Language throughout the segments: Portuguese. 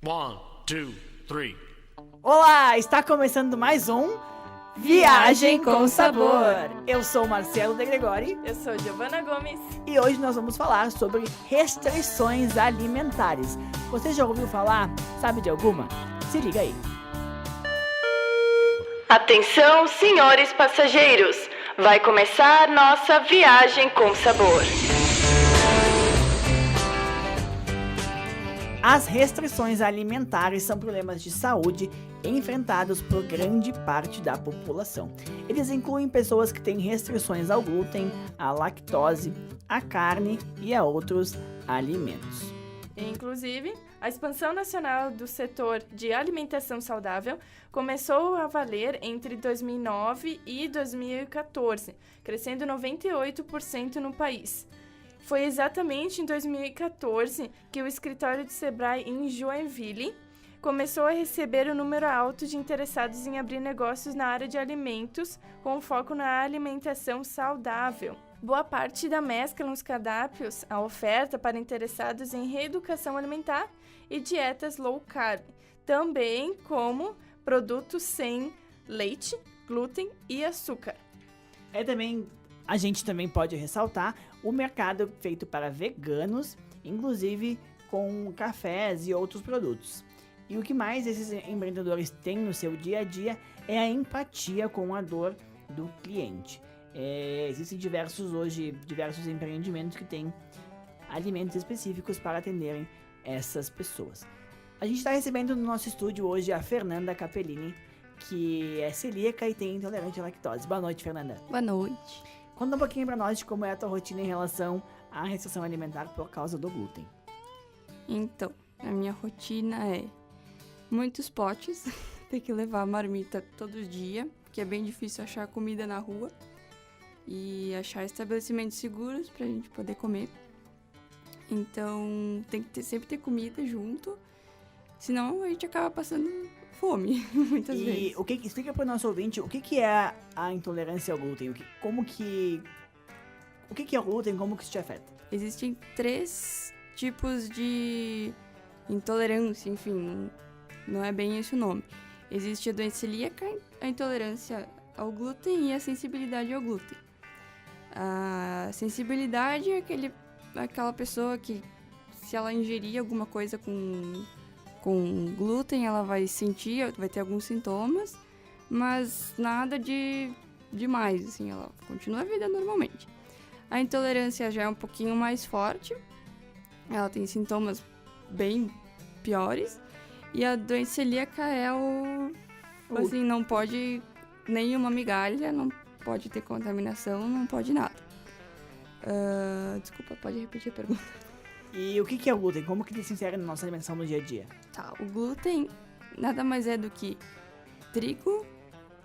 One, two, three. Olá, está começando mais um Viagem com Sabor. Eu sou Marcelo De Gregori. Eu sou Giovana Gomes. E hoje nós vamos falar sobre restrições alimentares. Você já ouviu falar? Sabe de alguma? Se liga aí. Atenção, senhores passageiros. Vai começar nossa Viagem com Sabor. As restrições alimentares são problemas de saúde enfrentados por grande parte da população. Eles incluem pessoas que têm restrições ao glúten, à lactose, à carne e a outros alimentos. Inclusive, a expansão nacional do setor de alimentação saudável começou a valer entre 2009 e 2014, crescendo 98% no país. Foi exatamente em 2014 que o escritório do Sebrae em Joinville começou a receber um número alto de interessados em abrir negócios na área de alimentos, com foco na alimentação saudável. Boa parte da mescla nos cardápios, a oferta para interessados em reeducação alimentar e dietas low carb, também como produtos sem leite, glúten e açúcar. A gente também pode ressaltar o mercado feito para veganos, inclusive com cafés e outros produtos. E o que mais esses empreendedores têm no seu dia a dia é a empatia com a dor do cliente. Existem diversos empreendimentos que têm alimentos específicos para atenderem essas pessoas. A gente está recebendo no nosso estúdio hoje a Fernanda Capellini, que é celíaca e tem intolerante à lactose. Boa noite, Fernanda. Boa noite. Conta um pouquinho pra nós de como é a tua rotina em relação à restrição alimentar por causa do glúten. Então, a minha rotina é muitos potes, tem que levar marmita todo dia, porque é bem difícil achar comida na rua e achar estabelecimentos seguros pra gente poder comer. Então, tem que sempre ter comida junto, senão a gente acaba passando fome, muitas vezes. E explica para o nosso ouvinte o que é a intolerância ao glúten, o que é o glúten, como que isso te afeta? Existem 3 tipos de intolerância, enfim, não é bem esse o nome. Existe a doença celíaca, a intolerância ao glúten e a sensibilidade ao glúten. A sensibilidade é aquela pessoa que, se ela ingerir alguma coisa com glúten, ela vai sentir, vai ter alguns sintomas, mas nada demais, assim, ela continua a vida normalmente. A intolerância já é um pouquinho mais forte, ela tem sintomas bem piores, e a doença celíaca é assim, não pode nenhuma migalha, não pode ter contaminação, não pode nada. Desculpa, pode repetir a pergunta? E o que é o glúten? Como que ele se insere na nossa alimentação no dia a dia? Tá, o glúten nada mais é do que trigo,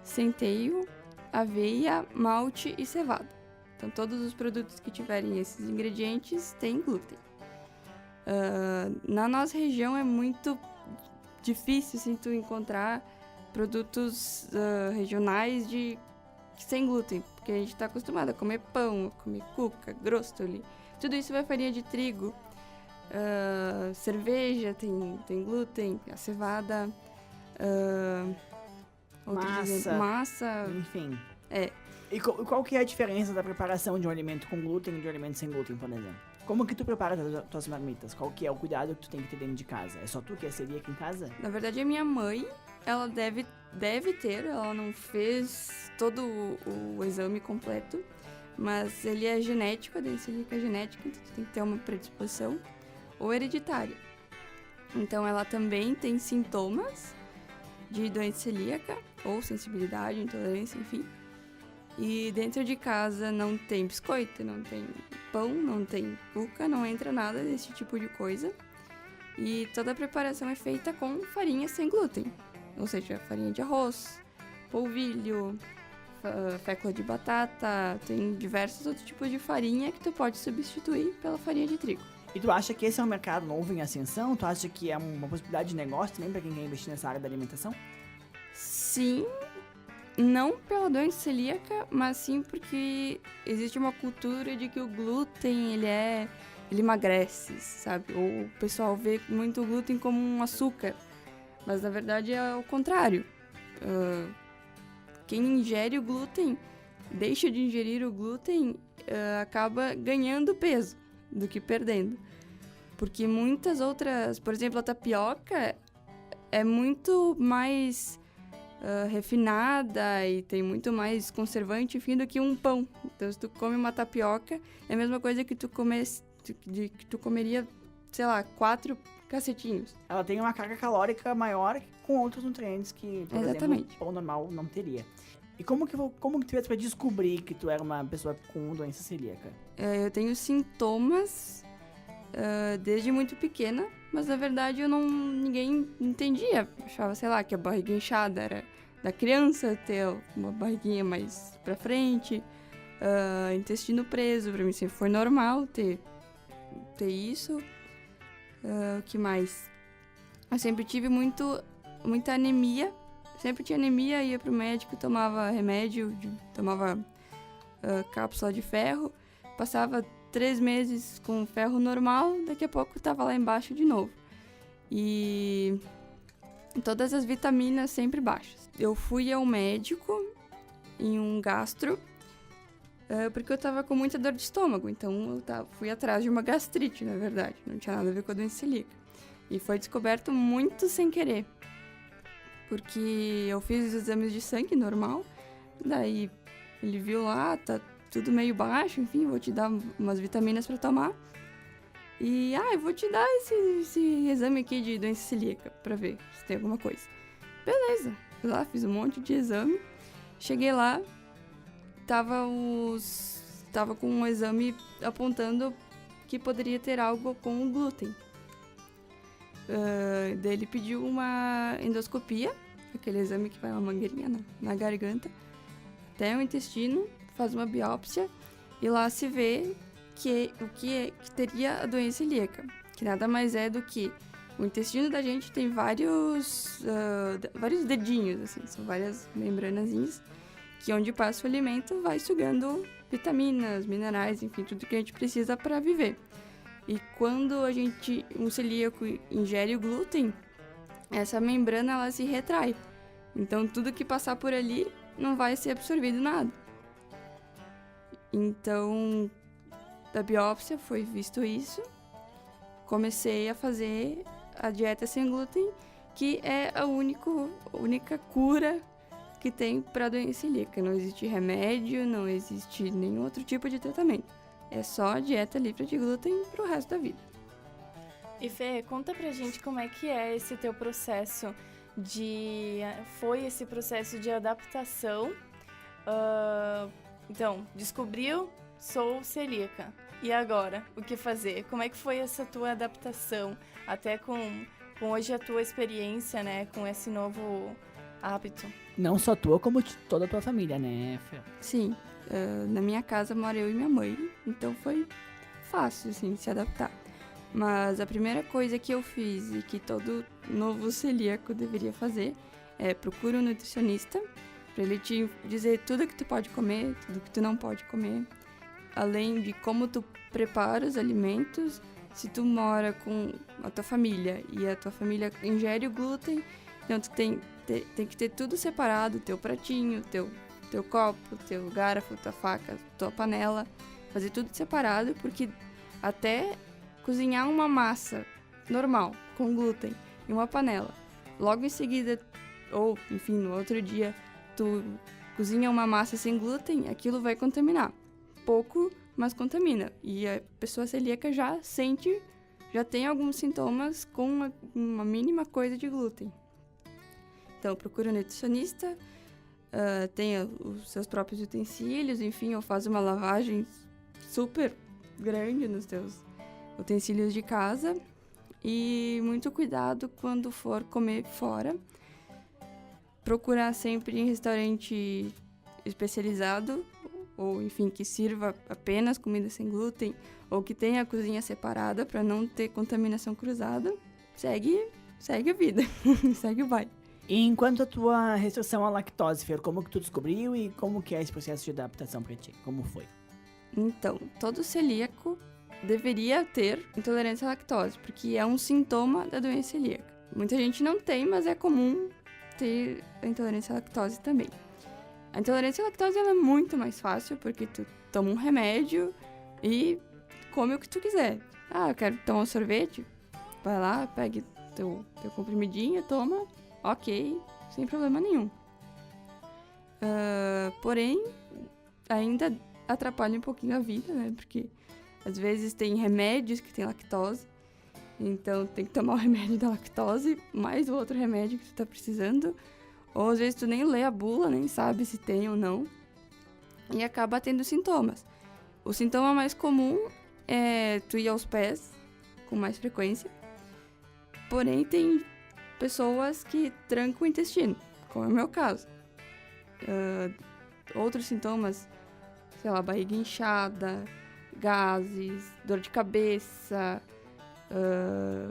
centeio, aveia, malte e cevada. Então, todos os produtos que tiverem esses ingredientes têm glúten. Na nossa região é muito difícil, assim, tu encontrar produtos regionais sem glúten, porque a gente está acostumado a comer pão, a comer cuca, grostoli. Tudo isso vai farinha de trigo. Cerveja tem glúten, a cevada, massa, enfim. É. E qual que é a diferença da preparação de um alimento com glúten e de um alimento sem glúten, por exemplo? Como que tu prepara as tuas marmitas? Qual que é o cuidado que tu tem que ter dentro de casa? É só tu que é celíaca em casa? Na verdade, a minha mãe, ela deve ter, ela não fez todo o exame completo, mas ele é genético, a doença celíaca é genética, então tu tem que ter uma predisposição ou hereditária. Então ela também tem sintomas de doença celíaca, ou sensibilidade, intolerância, enfim. E dentro de casa não tem biscoito, não tem pão, não tem cuca, não entra nada desse tipo de coisa. E toda a preparação é feita com farinha sem glúten, ou seja, farinha de arroz, polvilho, fécula de batata, tem diversos outros tipos de farinha que tu pode substituir pela farinha de trigo. E tu acha que esse é um mercado novo em ascensão? Tu acha que é uma possibilidade de negócio também para quem quer investir nessa área da alimentação? Sim, não pela doença celíaca, mas sim porque existe uma cultura de que o glúten ele é ele emagrece, sabe? Ou o pessoal vê muito o glúten como um açúcar, mas na verdade é o contrário. Quem ingere o glúten, deixa de ingerir o glúten, acaba ganhando peso do que perdendo. Porque muitas outras, por exemplo, a tapioca é muito mais refinada e tem muito mais conservante, enfim, do que um pão. Então, se tu come uma tapioca, é a mesma coisa que tu comeria, sei lá, 4 cacetinhos. Ela tem uma carga calórica maior com outros nutrientes que, por Exatamente. exemplo, o pão normal não teria. E como que tu fez pra descobrir que tu era uma pessoa com doença celíaca? Eu tenho sintomas desde muito pequena, mas na verdade ninguém entendia. Achava, sei lá, que a barriga inchada era da criança, ter uma barriguinha mais pra frente, intestino preso, pra mim sempre foi normal ter isso. O que mais? Eu sempre tive muita anemia. Sempre tinha anemia, ia pro médico, tomava remédio, tomava cápsula de ferro. Passava 3 meses com ferro normal, daqui a pouco tava lá embaixo de novo. E todas as vitaminas sempre baixas. Eu fui ao médico, em um gastro, porque eu tava com muita dor de estômago. Então eu fui atrás de uma gastrite, na verdade. Não tinha nada a ver com a doença celíaca. E foi descoberto muito sem querer. Porque eu fiz os exames de sangue normal, daí ele viu lá, tá tudo meio baixo, enfim, vou te dar umas vitaminas pra tomar. E, eu vou te dar esse exame aqui de doença celíaca pra ver se tem alguma coisa. Beleza, fui lá, fiz um monte de exame, cheguei lá, tava com um exame apontando que poderia ter algo com o glúten. Daí ele pediu uma endoscopia, aquele exame que vai uma mangueirinha na garganta, até o intestino, faz uma biópsia e lá se vê que teria a doença celíaca, que nada mais é do que o intestino da gente tem vários dedinhos, assim, são várias membranazinhas, que onde passa o alimento vai sugando vitaminas, minerais, enfim, tudo que a gente precisa para viver. E quando um celíaco ingere o glúten, essa membrana ela se retrai. Então tudo que passar por ali não vai ser absorvido nada. Então, da biópsia foi visto isso. Comecei a fazer a dieta sem glúten, que é a única cura que tem para a doença celíaca. Não existe remédio, não existe nenhum outro tipo de tratamento. É só dieta livre de glúten pro resto da vida. E Fê, conta pra gente como é que é esse teu processo foi esse processo de adaptação. Então, descobriu, sou celíaca. E agora, o que fazer? Como é que foi essa tua adaptação, até com hoje a tua experiência, né, com esse novo hábito? Não só tua, como de toda a tua família, né, Fer? Sim. Na minha casa mora eu e minha mãe, então foi fácil, assim, se adaptar. Mas a primeira coisa que eu fiz e que todo novo celíaco deveria fazer é procurar um nutricionista para ele te dizer tudo que tu pode comer, tudo que tu não pode comer, além de como tu prepara os alimentos. Se tu mora com a tua família e a tua família ingere o glúten, então tu tem que ter tudo separado, teu pratinho, teu copo, teu garfo, tua faca, tua panela, fazer tudo separado, porque até cozinhar uma massa normal, com glúten, em uma panela, logo em seguida, ou enfim, no outro dia, tu cozinha uma massa sem glúten, aquilo vai contaminar. Pouco, mas contamina. E a pessoa celíaca já tem alguns sintomas com uma mínima coisa de glúten. Então, procura um nutricionista, tenha os seus próprios utensílios, enfim, ou faz uma lavagem super grande nos teus utensílios de casa. E muito cuidado quando for comer fora. Procurar sempre em restaurante especializado, ou enfim, que sirva apenas comida sem glúten, ou que tenha a cozinha separada para não ter contaminação cruzada. Segue a vida, segue o baile. E enquanto a tua restrição à lactose, Fer, como que tu descobriu e como que é esse processo de adaptação pra ti? Como foi? Então, todo celíaco deveria ter intolerância à lactose, porque é um sintoma da doença celíaca. Muita gente não tem, mas é comum ter a intolerância à lactose também. A intolerância à lactose ela é muito mais fácil, porque tu toma um remédio e come o que tu quiser. Eu quero tomar um sorvete, vai lá, pega teu comprimidinho, toma, ok, sem problema nenhum. Porém, ainda atrapalha um pouquinho a vida, né? Porque às vezes tem remédios que tem lactose, então tem que tomar o remédio da lactose, mais o outro remédio que tu tá precisando. Ou às vezes tu nem lê a bula, nem sabe se tem ou não, e acaba tendo sintomas. O sintoma mais comum é tu ir aos pés com mais frequência, porém tem pessoas que trancam o intestino, como é o meu caso. Outros sintomas, sei lá, barriga inchada, gases, dor de cabeça,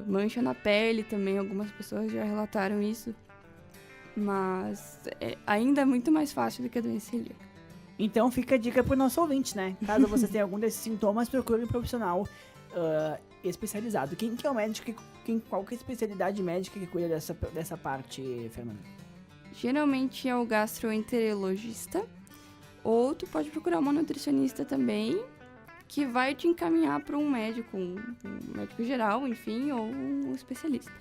mancha na pele também, algumas pessoas já relataram isso. Mas ainda é muito mais fácil do que a doença celíaca. Então fica a dica pro nosso ouvinte, né? Caso você tenha algum desses sintomas, procure um profissional especializado. Quem que é o médico? Qual que é a especialidade médica que cuida dessa parte, Fernanda? Geralmente é o gastroenterologista, ou tu pode procurar uma nutricionista também, que vai te encaminhar para um médico geral, enfim, ou um especialista.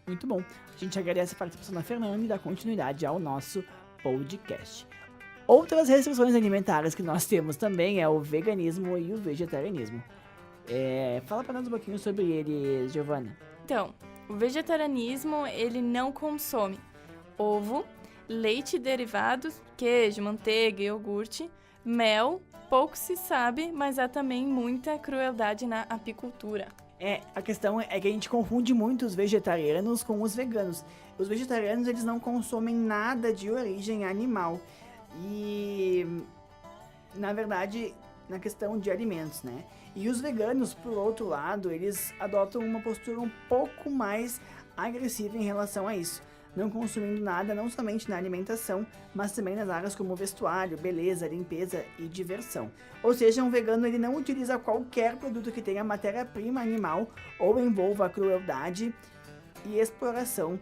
Muito bom. A gente agradece a participação da Fernanda e dá continuidade ao nosso podcast. Outras restrições alimentares que nós temos também é o veganismo e o vegetarianismo. Fala para nós um pouquinho sobre eles, Giovana. Então, o vegetarianismo, ele não consome ovo, leite e derivados, queijo, manteiga, iogurte, mel. Pouco se sabe, mas há também muita crueldade na apicultura. A questão é que a gente confunde muito os vegetarianos com os veganos. Os vegetarianos, eles não consomem nada de origem animal. E, na verdade, na questão de alimentos, né? E os veganos, por outro lado, eles adotam uma postura um pouco mais agressiva em relação a isso. Não consumindo nada, não somente na alimentação, mas também nas áreas como vestuário, beleza, limpeza e diversão. Ou seja, um vegano ele não utiliza qualquer produto que tenha matéria-prima animal ou envolva a crueldade e exploração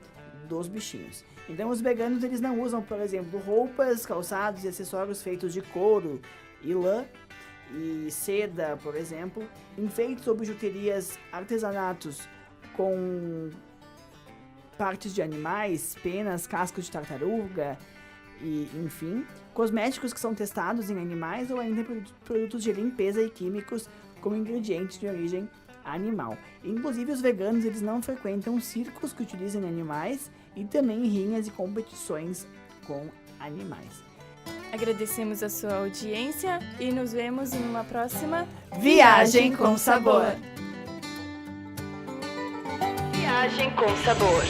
dos bichinhos. Então os veganos eles não usam, por exemplo, roupas, calçados e acessórios feitos de couro e lã e seda, por exemplo, enfeites ou bijuterias, artesanatos com partes de animais, penas, cascos de tartaruga e, enfim, cosméticos que são testados em animais ou ainda produtos de limpeza e químicos com ingredientes de origem animal. Inclusive, os veganos eles não frequentam circos que utilizem animais e também rinhas e competições com animais. Agradecemos a sua audiência e nos vemos em uma próxima Viagem com Sabor. Viagem com Sabor.